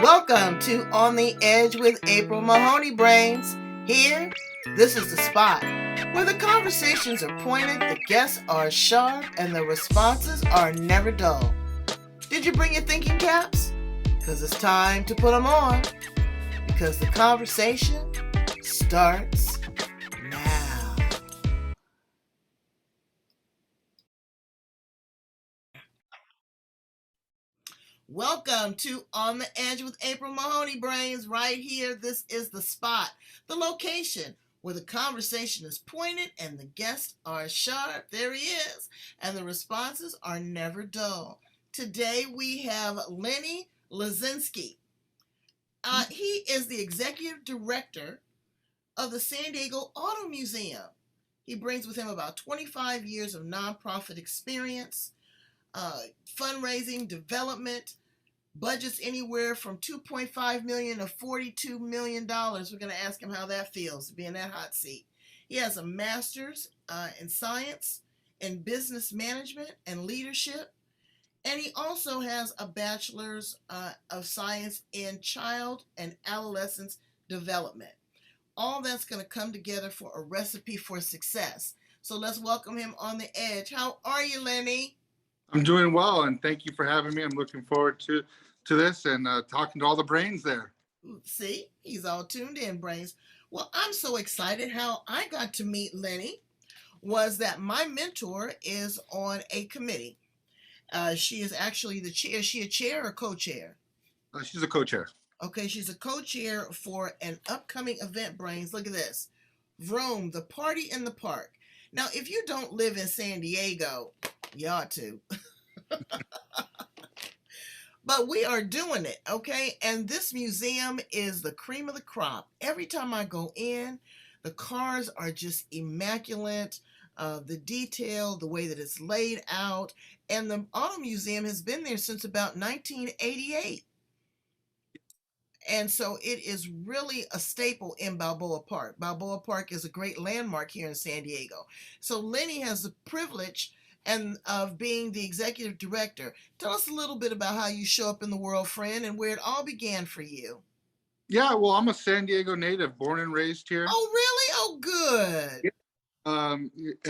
Welcome to On the Edge with April Mahoney Brains. Here, this is the spot where the conversations are pointed, the guests are sharp, and the responses are never dull. Did you bring your thinking caps? Because it's time to put them on. Because the conversation starts now. Welcome to On the Edge with April Mahoney Brains. Right here, this is the spot, the location where the conversation is pointed and the guests are sharp. There he is. And the responses are never dull. Today we have Lenny Leszczynski. He is the executive director of the San Diego Automotive Museum. He brings with him about 25 years of nonprofit experience, fundraising, development, budgets anywhere from $2.5 million to $42 million. We're going to ask him how that feels to be in that hot seat. He has a master's in science, in business management and leadership, and he also has a bachelor's of science in child and adolescent development. All that's going to come together for a recipe for success. So let's welcome him on the edge. How are you, Lenny? I'm doing well, and thank you for having me. I'm looking forward to this and talking to all the brains there. See, he's all tuned in, brains. Well, I'm so excited. How I got to meet Lenny was that my mentor is on a committee. She is actually the chair. Is she a chair or co-chair? She's a co-chair. Okay, she's a co-chair for an upcoming event, brains. Look at this. Vroom, the party in the park. Now, if you don't live in San Diego, you ought to. But we are doing it, okay? And this museum is the cream of the crop. Every time I go in, the cars are just immaculate. The detail, the way that it's laid out. And the Auto Museum has been there since about 1988. And so it is really a staple in Balboa Park. Balboa Park is a great landmark here in San Diego. So Lenny has the privilege of being the executive director. Tell us a little bit about how you show up in the world, friend, and where it all began for you. Yeah, well, I'm a San Diego native, born and raised here. Oh, really? Oh, good. Yeah.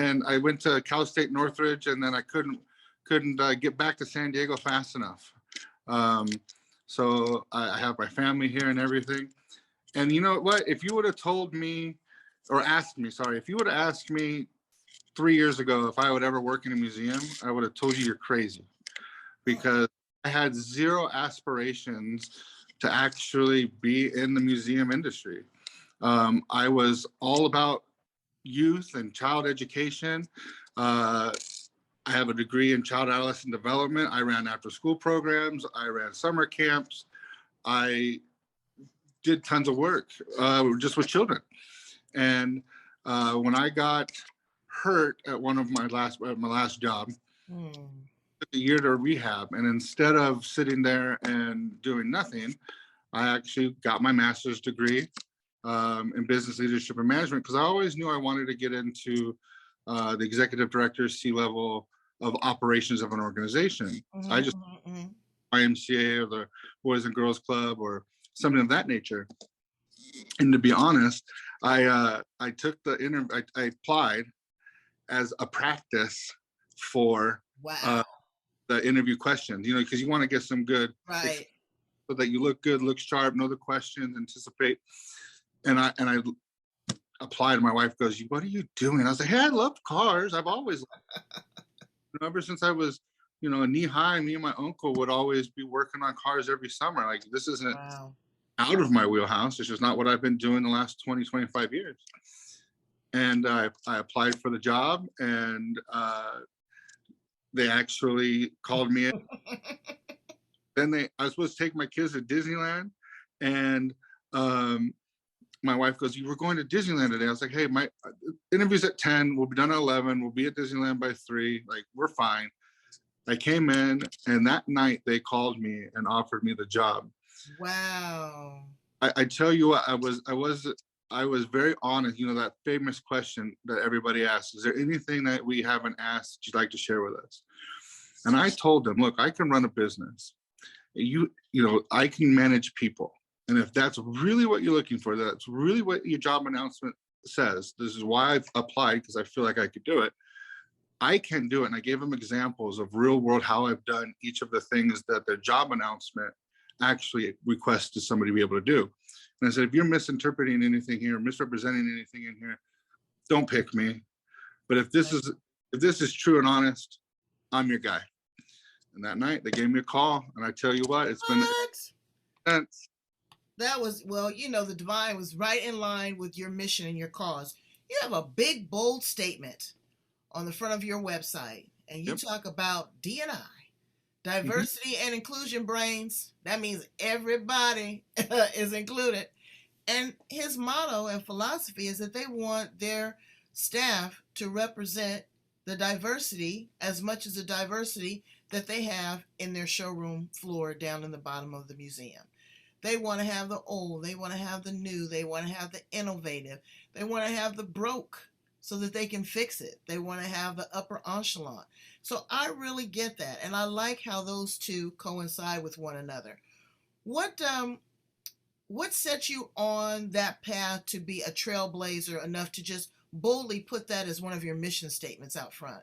And I went to Cal State Northridge, and then I couldn't get back to San Diego fast enough. So I have my family here and everything. And you know what? If you would have told me, or asked me, sorry, if you would have asked me 3 years ago if I would ever work in a museum, I would have told you you're crazy, because I had zero aspirations to actually be in the museum industry. I was all about youth and child education. I have a degree in child and adolescent development. I ran after school programs. I ran summer camps. I did tons of work just with children. And when I got hurt at one of my last job, took a year to rehab. And instead of sitting there and doing nothing, I actually got my master's degree in business leadership and management, because I always knew I wanted to get into the executive director, C-level of operations of an organization. I just YMCA or the Boys and Girls Club or something of that nature. And to be honest, I took the interview. I applied as a practice for the interview questions. You know, because you want to get some good, right, so that you look good, look sharp, know the questions, anticipate. And I applied. My wife goes, "What are you doing?" I was like, "Hey, I love cars. I've always." Ever since I was, knee high, me and my uncle would always be working on cars every summer. Like, this isn't out of my wheelhouse. It's just not what I've been doing the last 20, 25 years. And I applied for the job, and they actually called me in. Then I was supposed to take my kids to Disneyland, and my wife goes, "You were going to Disneyland today." I was like, "Hey, my interview's at 10. We'll be done at 11. We'll be at Disneyland by 3. Like, we're fine." I came in, and that night they called me and offered me the job. Wow. I tell you what, I was very honest. You know, that famous question that everybody asks: "Is there anything that we haven't asked that you'd like to share with us?" And I told them, "Look, I can run a business. I can manage people. And if that's really what you're looking for, that's really what your job announcement says, this is why I've applied, because I feel like I could do it. I can do it. And I gave them examples of real world how I've done each of the things that the job announcement actually requested somebody to be able to do. And I said, if you're misinterpreting anything here, misrepresenting anything in here, don't pick me. But if this is true and honest, I'm your guy. And that night they gave me a call, and I tell you what, it's been since. That was, well, the divine was right in line with your mission and your cause. You have a big, bold statement on the front of your website, and you talk about D&I, diversity and inclusion, brains. That means everybody is included. And his motto and philosophy is that they want their staff to represent the diversity as much as the diversity that they have in their showroom floor down in the bottom of the museum. They want to have the old, they want to have the new, they want to have the innovative, they want to have the broke so that they can fix it. They want to have the upper echelon. So I really get that, and I like how those two coincide with one another. What set you on that path to be a trailblazer enough to just boldly put that as one of your mission statements out front?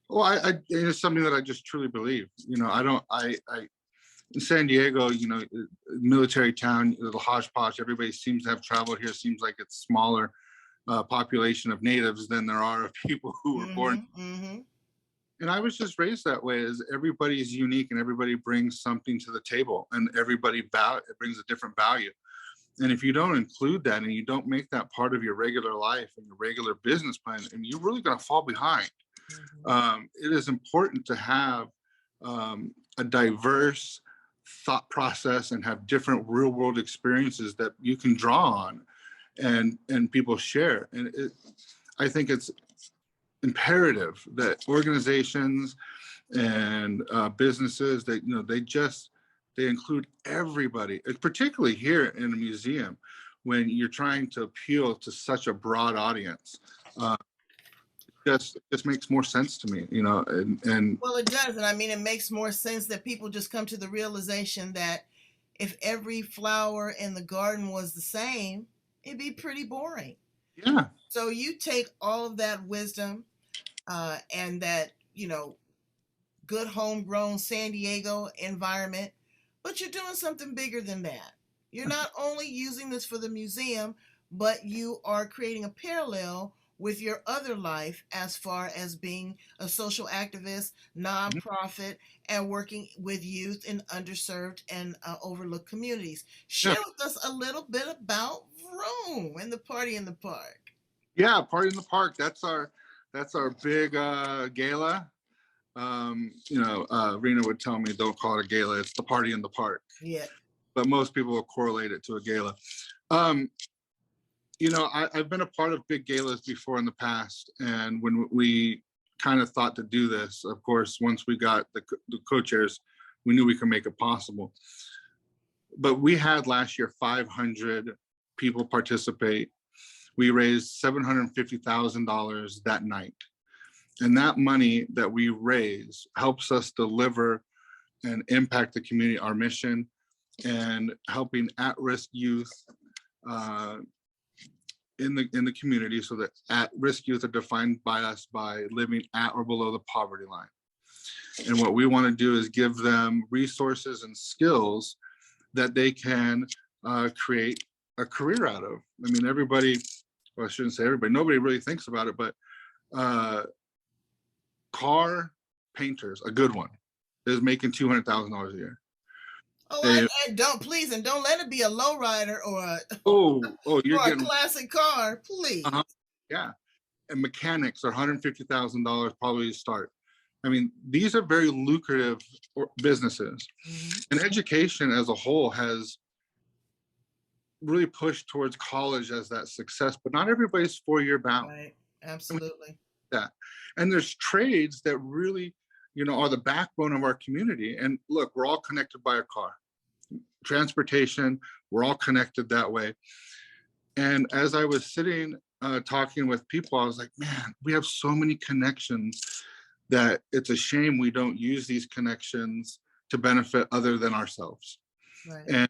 Well, it's something that I just truly believe. In San Diego, military town, little hodgepodge. Everybody seems to have traveled here. Seems like it's smaller population of natives than there are of people who were born. And I was just raised that way, as everybody is unique and everybody brings something to the table, and everybody brings a different value. And if you don't include that and you don't make that part of your regular life and your regular business plan, and you're really going to fall behind. It is important to have a diverse thought process and have different real world experiences that you can draw on and people share. And I think it's imperative that organizations and businesses that they include everybody, particularly here in a museum when you're trying to appeal to such a broad audience. Just makes more sense to me, and well, it does. And I mean, it makes more sense that people just come to the realization that if every flower in the garden was the same, it'd be pretty boring. Yeah. So you take all of that wisdom and that, good homegrown San Diego environment, but you're doing something bigger than that. You're not only using this for the museum, but you are creating a parallel with your other life as far as being a social activist, nonprofit, and working with youth in underserved and overlooked communities. Share with us a little bit about Vroom and the Party in the Park. Yeah, Party in the Park. That's our big gala. Rena would tell me, don't call it a gala, it's the Party in the Park. Yeah. But most people will correlate it to a gala. I've been a part of big galas before in the past, and when we kind of thought to do this, of course, once we got the co-chairs, we knew we could make it possible. But we had last year 500 people participate. We raised $750,000 that night. And that money that we raise helps us deliver and impact the community, our mission, and helping at-risk youth in the community, so that at-risk youth are defined by us by living at or below the poverty line. And what we want to do is give them resources and skills that they can create a career out of. I mean, everybody, well, I shouldn't say everybody, nobody really thinks about it, but car painters, a good one, is making $200,000 a year. Oh, and don't let it be a lowrider or you're or getting a classic car, please. Yeah, and mechanics are $150,000 probably to start. I mean, these are very lucrative businesses, and education as a whole has really pushed towards college as that success, but not everybody's 4-year bound. Right, absolutely. And there's trades that really, are the backbone of our community. And look, we're all connected by a car. Transportation, we're all connected that way. And as I was sitting talking with people, I was like, man, we have so many connections that it's a shame we don't use these connections to benefit other than ourselves. Right. And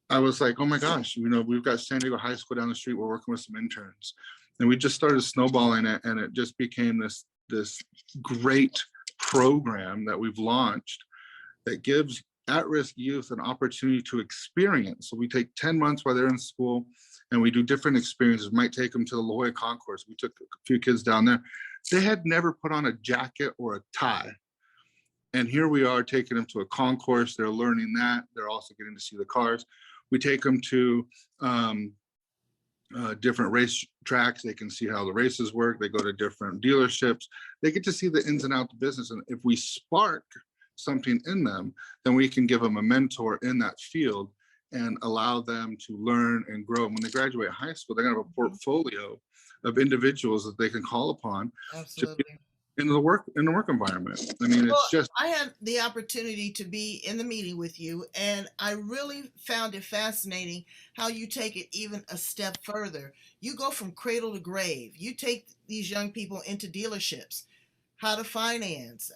I was like, oh my gosh, we've got San Diego High School down the street. We're working with some interns, and we just started snowballing it, and it just became this great program that we've launched that gives at-risk youth an opportunity to experience. So we take 10 months while they're in school, and we do different experiences. We might take them to the La Jolla Concourse. We took a few kids down there. They had never put on a jacket or a tie. And here we are taking them to a concourse. They're learning that. They're also getting to see the cars. We take them to different race tracks. They can see how the races work. They go to different dealerships. They get to see the ins and outs of business. And if we spark something in them, then we can give them a mentor in that field and allow them to learn and grow. And when they graduate high school, they're going to have a portfolio of individuals that they can call upon. Absolutely. In the work environment. I mean, it's just. I had the opportunity to be in the meeting with you, and I really found it fascinating how you take it even a step further. You go from cradle to grave. You take these young people into dealerships, how to finance,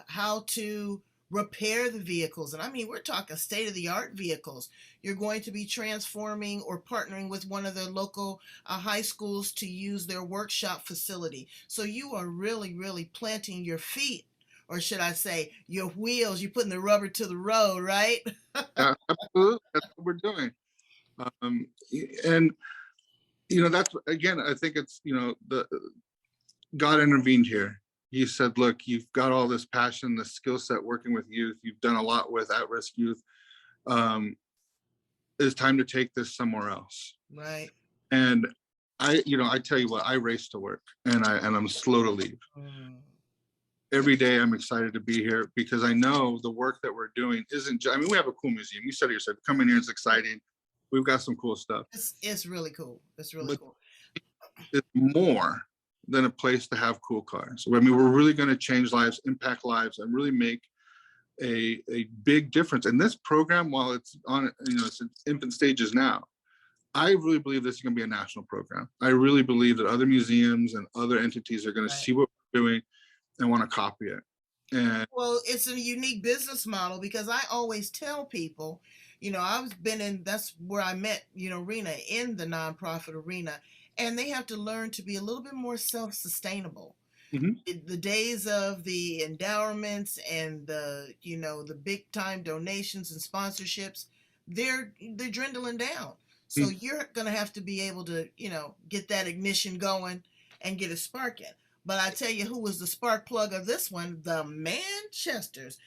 how to repair the vehicles. And I mean, we're talking state-of-the-art vehicles. You're going to be transforming or partnering with one of the local high schools to use their workshop facility. So you are really, really planting your feet, or should I say your wheels. You're putting the rubber to the road, right? Absolutely. That's what we're doing. And, that's, again, I think it's, God intervened here. He said, look, you've got all this passion, this skill set working with youth. You've done a lot with at-risk youth. It's time to take this somewhere else. Right. And I tell you what, I race to work, and I'm slow to leave. Every day I'm excited to be here because I know the work that we're doing isn't I mean, we have a cool museum. You said it yourself, come in here, it's exciting. We've got some cool stuff. It's really cool. It's really cool. It's more than a place to have cool cars. I mean, we're really going to change lives, impact lives, and really make a big difference. And this program, while it's on, it's in infant stages now, I really believe this is going to be a national program. I really believe that other museums and other entities are going to see what we're doing and want to copy it. And well, it's a unique business model because I always tell people, I've been that's where I met, Rena in the nonprofit arena, and they have to learn to be a little bit more self-sustainable. The days of the endowments and the big time donations and sponsorships, they're dwindling down. So you're going to have to be able to, get that ignition going and get a spark in. But I tell you who was the spark plug of this one, the Manchesters.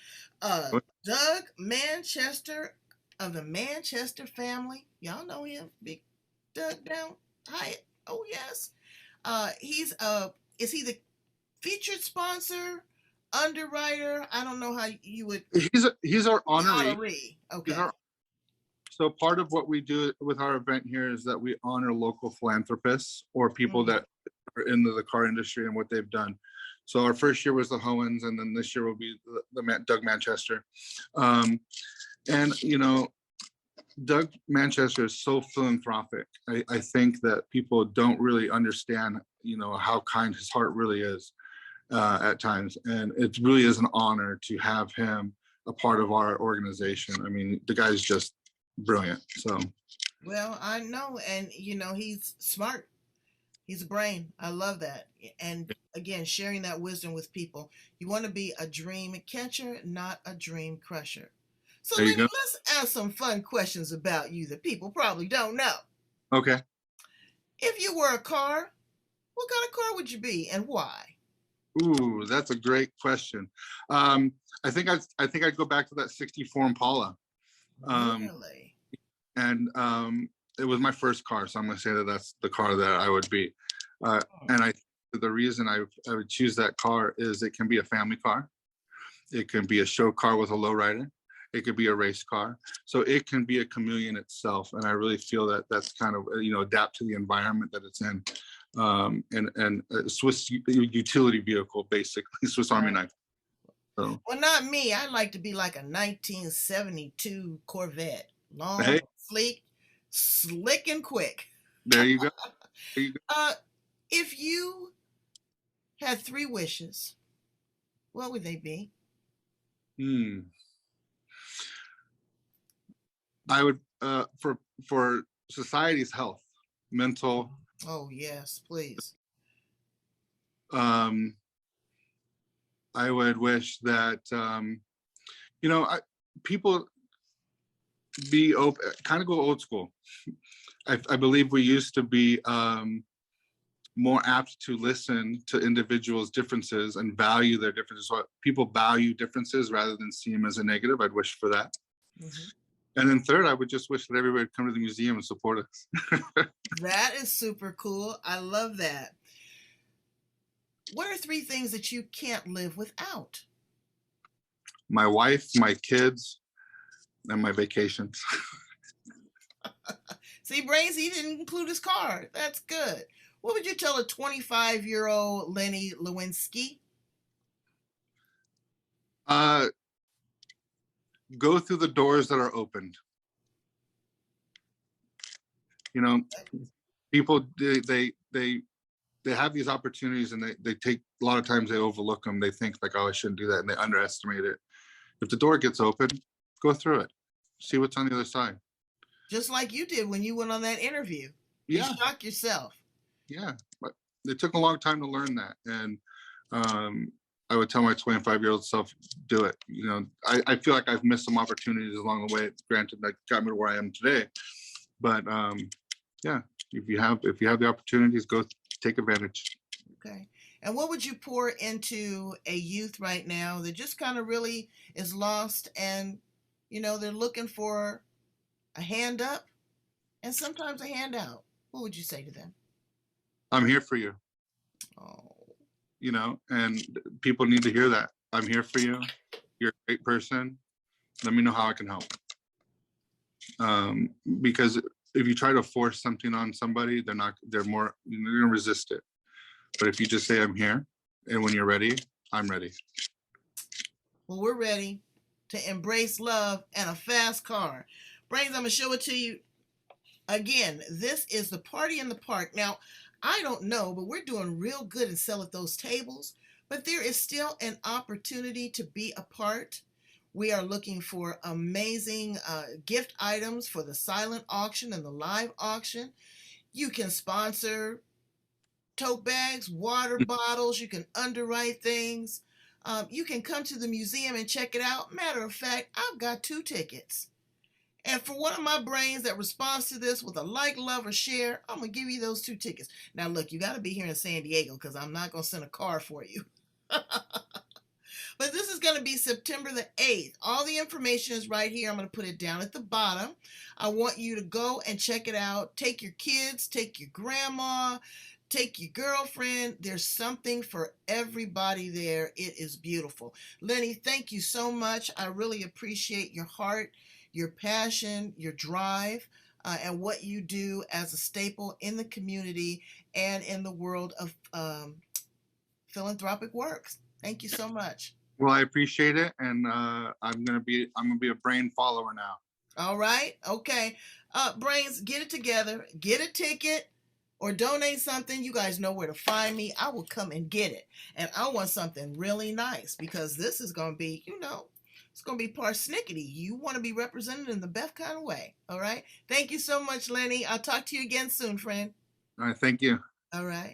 Doug Manchester of the Manchester family. Y'all know him, Big Doug down Hyatt. Oh, yes. Is he the featured sponsor, underwriter? I don't know how you would. He's our honoree. Okay. So part of what we do with our event here is that we honor local philanthropists or people that are into the car industry and what they've done. So our first year was the Hohens, and then this year will be the Doug Manchester. And Doug Manchester is so philanthropic. I think that people don't really understand, how kind his heart really is at times. And it really is an honor to have him a part of our organization. I mean, the guy's just brilliant. So. Well, I know. And, he's smart. He's a brain. I love that. And again, sharing that wisdom with people. You want to be a dream catcher, not a dream crusher. So Lenny, let's ask some fun questions about you that people probably don't know. Okay. If you were a car, what kind of car would you be and why? Ooh, that's a great question. I think I'd go back to that 64 Impala. Really? And it was my first car, so I'm going to say that that's the car that I would be. And the reason I would choose that car is it can be a family car. It can be a show car with a lowrider. It could be a race car. So it can be a chameleon itself. And I really feel that that's kind of, adapt to the environment that it's in. And a Swiss utility vehicle, basically, Swiss Army knife. So. Well, not me. I'd like to be like a 1972 Corvette. Long, sleek, slick, and quick. There you go. If you had 3 wishes, what would they be? I would for society's health, mental. Oh, yes, please. Um, I would wish that you know people be open, kind of go old school. I believe we used to be more apt to listen to individuals' differences and value their differences. So people value differences rather than see them as a negative. I'd wish for that. Mhm. And then third, I would just wish that everybody would come to the museum and support us. That is super cool. I love that. What are 3 things that you can't live without? My wife, my kids, and my vacations. See, Brains, he didn't include his car. That's good. What would you tell a 25-year-old Lenny Leszczynski? Go through the doors that are opened. You know, people they have these opportunities and they take, a lot of times they overlook them. They think like, oh, I shouldn't do that, and they underestimate it. If the door gets open, go through it. See what's on the other side. Just like you did when you went on that interview. You Yeah, shocked yourself. yeah. But it took a long time to learn that, and I would tell my 25-year-old self, do it. You know, I feel like I've missed some opportunities along the way. Granted, that got me to where I am today, but yeah, if you have the opportunities, go take advantage. Okay. And what would you pour into a youth right now that just kind of really is lost and, they're looking for a hand up and sometimes a handout? What would you say to them? I'm here for you. Oh, You know, and people need to hear that. I'm here for you. You're a great person. Let me know how I can help. Because if you try to force something on somebody, they're gonna resist it. But if you just say, I'm here, and when you're ready, I'm ready. well, we're ready to embrace love and a fast car. Brains, I'm going to show it to you. Again, this is the Party in the Park. Now, I don't know, but we're doing real good in selling those tables, but there is still an opportunity to be a part. We are looking for amazing gift items for the silent auction and the live auction. You can sponsor tote bags, water bottles, you can underwrite things. You can come to the museum and check it out. Matter of fact, I've got 2 tickets. And for one of my brains that responds to this with a like, love, or share, I'm going to give you those 2 tickets. Now, look, you got to be here in San Diego because I'm not going to send a car for you. But this is going to be September the 8th. All the information is right here. I'm going to put it down at the bottom. I want you to go and check it out. Take your kids, take your grandma, take your girlfriend. There's something for everybody there. It is beautiful. Lenny, thank you so much. I really appreciate your heart, your passion, your drive, and what you do as a staple in the community and in the world of philanthropic works. Thank you so much. Well, I appreciate it, and I'm gonna be a brain follower now. All right. Okay. Brains, get it together. Get a ticket or donate something. You guys know where to find me. I will come and get it. And I want something really nice because this is going to be, it's going to be persnickety. You want to be represented in the best kind of way. All right. Thank you so much, Lenny. I'll talk to you again soon, friend. All right. Thank you. All right.